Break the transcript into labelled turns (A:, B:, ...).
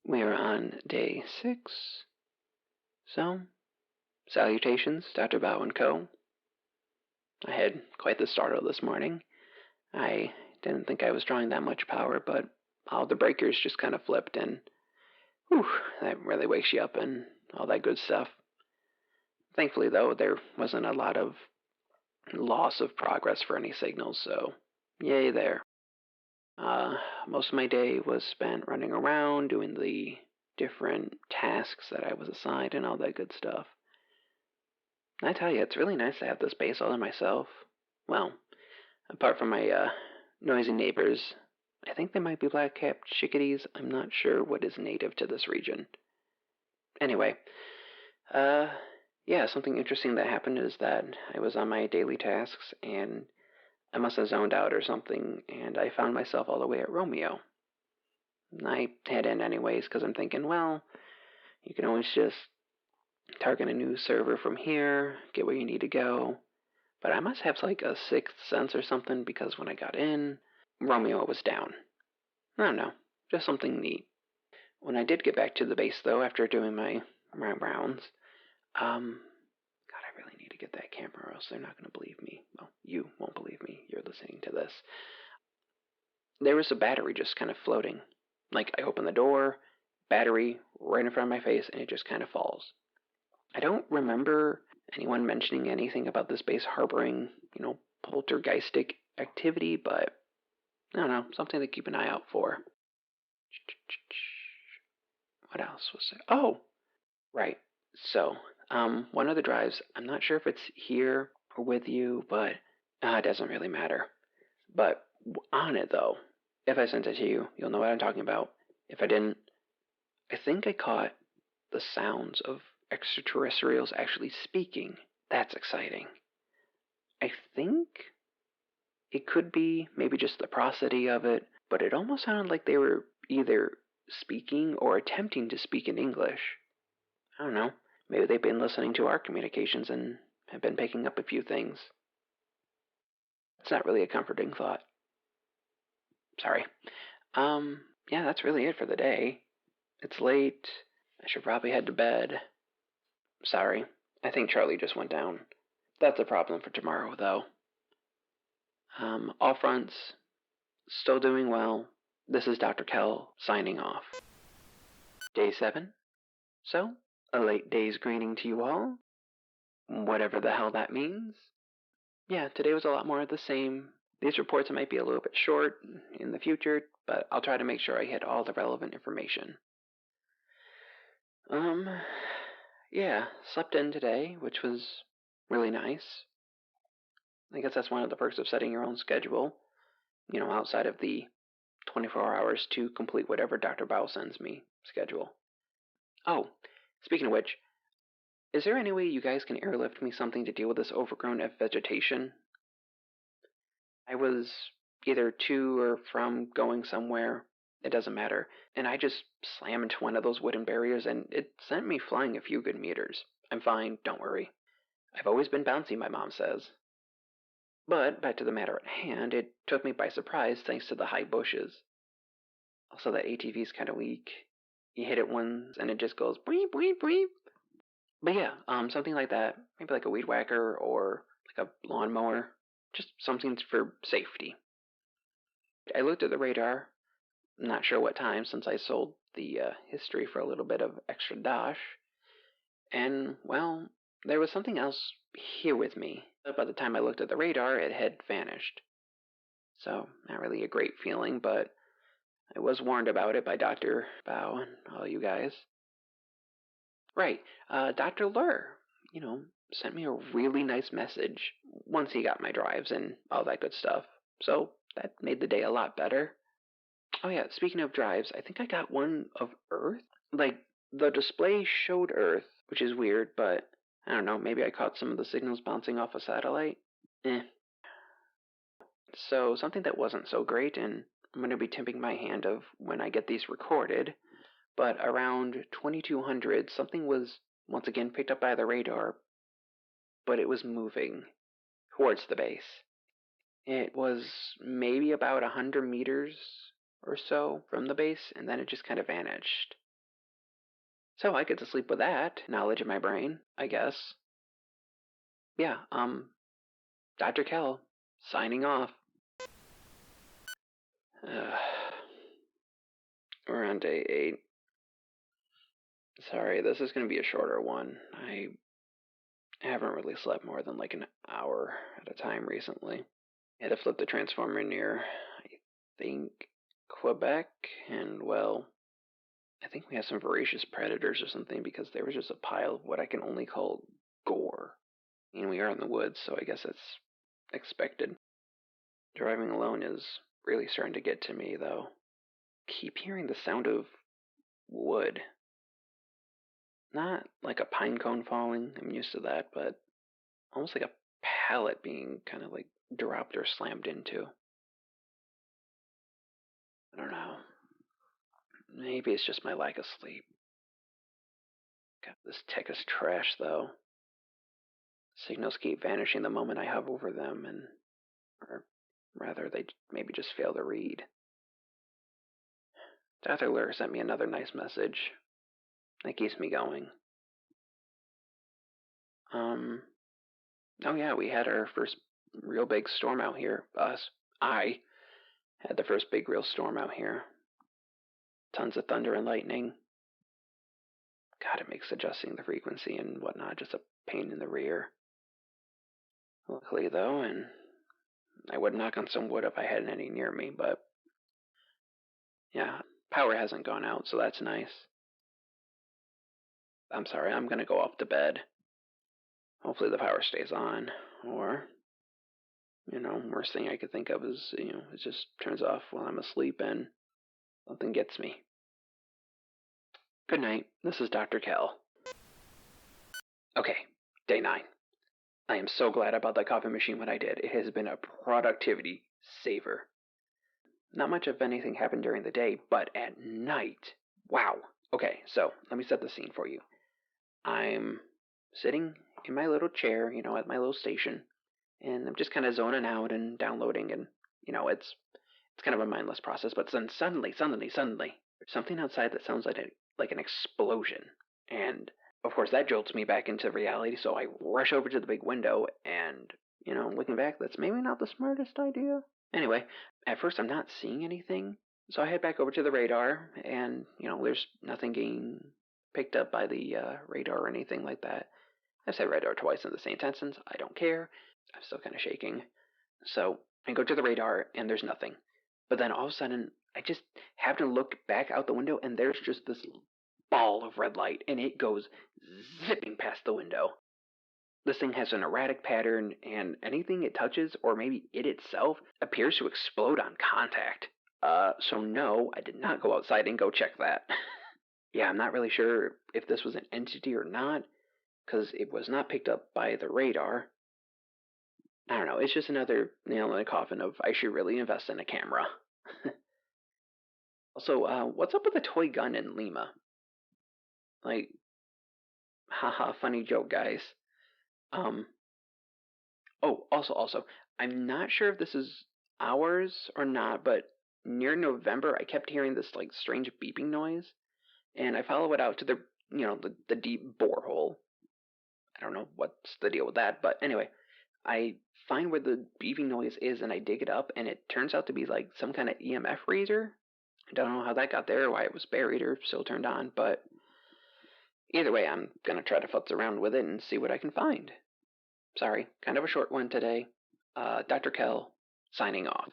A: We're on day 6. So, salutations, Dr. Bow and Co. I had quite the startle this morning. I didn't think I was drawing that much power, but all the breakers just kind of flipped, and whew, that really wakes you up and all that good stuff. Thankfully, though, there wasn't a lot of loss of progress for any signals, so yay there. Most of my day was spent running around, doing the different tasks that I was assigned and all that good stuff. I tell you, it's really nice to have this base all to myself. Well, apart from my noisy neighbors, I think they might be black-capped chickadees. I'm not sure what is native to this region. Anyway, yeah, something interesting that happened is that I was on my daily tasks and I must have zoned out or something, and I found myself all the way at Romeo. I head in anyways because I'm thinking, well, you can always just target a new server from here, get where you need to go. But I must have like a sixth sense or something because when I got in, Romeo was down. I don't know, just something neat. When I did get back to the base though, after doing my rounds, God, I really need to get that camera or else they're not going to believe me. Well, you won't believe me. You're listening to this. There was a battery just kind of floating. Like, I open the door, battery right in front of my face, and it just kind of falls. I don't remember anyone mentioning anything about this base harboring, poltergeistic activity, but I don't know, something to keep an eye out for. What else was there? Oh, right. So, one of the drives, I'm not sure if it's here or with you, but it doesn't really matter. But on it, though, if I sent it to you, you'll know what I'm talking about. If I didn't, I think I caught the sounds of extraterrestrials actually speaking. That's exciting. I think it could be maybe just the prosody of it, but it almost sounded like they were either speaking or attempting to speak in English. I don't know. Maybe they've been listening to our communications and have been picking up a few things. It's not really a comforting thought. Sorry. Yeah, that's really it for the day. It's late. I should probably head to bed. Sorry. I think Charlie just went down. That's a problem for tomorrow, though. All fronts, still doing well. This is Dr. Kel signing off. Day 7. So, a late day's greeting to you all. Whatever the hell that means. Yeah, today was a lot more of the same. These reports might be a little bit short in the future, but I'll try to make sure I hit all the relevant information. Yeah, slept in today, which was really nice. I guess that's one of the perks of setting your own schedule, outside of the 24 hours to complete whatever Dr. Bao sends me schedule. Oh, speaking of which, is there any way you guys can airlift me something to deal with this overgrown vegetation? I was either to or from going somewhere, it doesn't matter, and I just slammed into one of those wooden barriers and it sent me flying a few good meters. I'm fine, don't worry. I've always been bouncy, my mom says. But back to the matter at hand, it took me by surprise thanks to the high bushes. Also, that ATV's kind of weak. You hit it once and it just goes breep, breep, breep. But yeah, something like that. Maybe like a weed whacker or like a lawnmower. Just something for safety. I looked at the radar. Not sure what time since I sold the history for a little bit of extra dosh. And, well, there was something else here with me. By the time I looked at the radar, it had vanished. So, not really a great feeling, but I was warned about it by Dr. Bao and all you guys. Right, Dr. Lur, sent me a really nice message once he got my drives and all that good stuff. So, that made the day a lot better. Oh yeah, speaking of drives, I think I got one of Earth. Like, the display showed Earth, which is weird, but I don't know, maybe I caught some of the signals bouncing off a satellite. So, something that wasn't so great, and I'm going to be tipping my hand of when I get these recorded, but around 2200, something was once again picked up by the radar, but it was moving towards the base. It was maybe about 100 meters or so from the base, and then it just kind of vanished. So I get to sleep with that knowledge in my brain, I guess. Yeah, Dr. Kel, signing off. We're on day 8. Sorry, this is going to be a shorter one. I haven't really slept more than like an hour at a time recently. I had to flip the transformer near, I think, Quebec, and well, I think we have some voracious predators or something because there was just a pile of what I can only call gore. I mean, we are in the woods, so I guess that's expected. Driving alone is really starting to get to me, though. Keep hearing the sound of wood. Not like a pine cone falling, I'm used to that, but almost like a pallet being kind of like dropped or slammed into. I don't know. Maybe it's just my lack of sleep. God, this tech is trash, though. Signals keep vanishing the moment I hover over them, or rather, they maybe just fail to read. Dr. Lur sent me another nice message. That keeps me going. Oh yeah, we had our first real big storm out here. I had the first big real storm out here. Tons of thunder and lightning. God, it makes adjusting the frequency and whatnot just a pain in the rear. Luckily, though, and I would knock on some wood if I had any near me, but yeah, power hasn't gone out, so that's nice. I'm sorry, I'm gonna go off to bed. Hopefully the power stays on, or, worst thing I could think of is, it just turns off while I'm asleep and something gets me. Good night, this is Dr. Kel. Okay, day 9. I am so glad I bought that coffee machine when I did. It has been a productivity saver. Not much of anything happened during the day, but at night, wow. Okay, so let me set the scene for you. I'm sitting in my little chair, at my little station, and I'm just kind of zoning out and downloading, and it's kind of a mindless process. But then suddenly, there's something outside that sounds like an explosion, and of course that jolts me back into reality. So I rush over to the big window, and looking back, that's maybe not the smartest idea. Anyway, at first I'm not seeing anything, so I head back over to the radar, and there's nothing getting picked up by the radar or anything like that. I've said radar twice in the same sentence. I don't care. I'm still kind of shaking. So I go to the radar, and there's nothing. But then all of a sudden, I just happen to look back out the window, and there's just this ball of red light, and it goes zipping past the window. This thing has an erratic pattern, and anything it touches, or maybe it itself, appears to explode on contact. So no, I did not go outside and go check that. Yeah, I'm not really sure if this was an entity or not, because it was not picked up by the radar. I don't know, it's just another nail in the coffin of I should really invest in a camera. Also, what's up with the toy gun in Lima? Like, haha, funny joke, guys. Um, oh, also, I'm not sure if this is ours or not, but near November, I kept hearing this like strange beeping noise, and I follow it out to the deep borehole. I don't know what's the deal with that, but anyway, I find where the beeping noise is, and I dig it up, and it turns out to be like some kind of EMF razor. I don't know how that got there, why it was buried or still turned on, but either way, I'm gonna try to futz around with it and see what I can find. Sorry, kind of a short one today. Dr. Kel, signing off.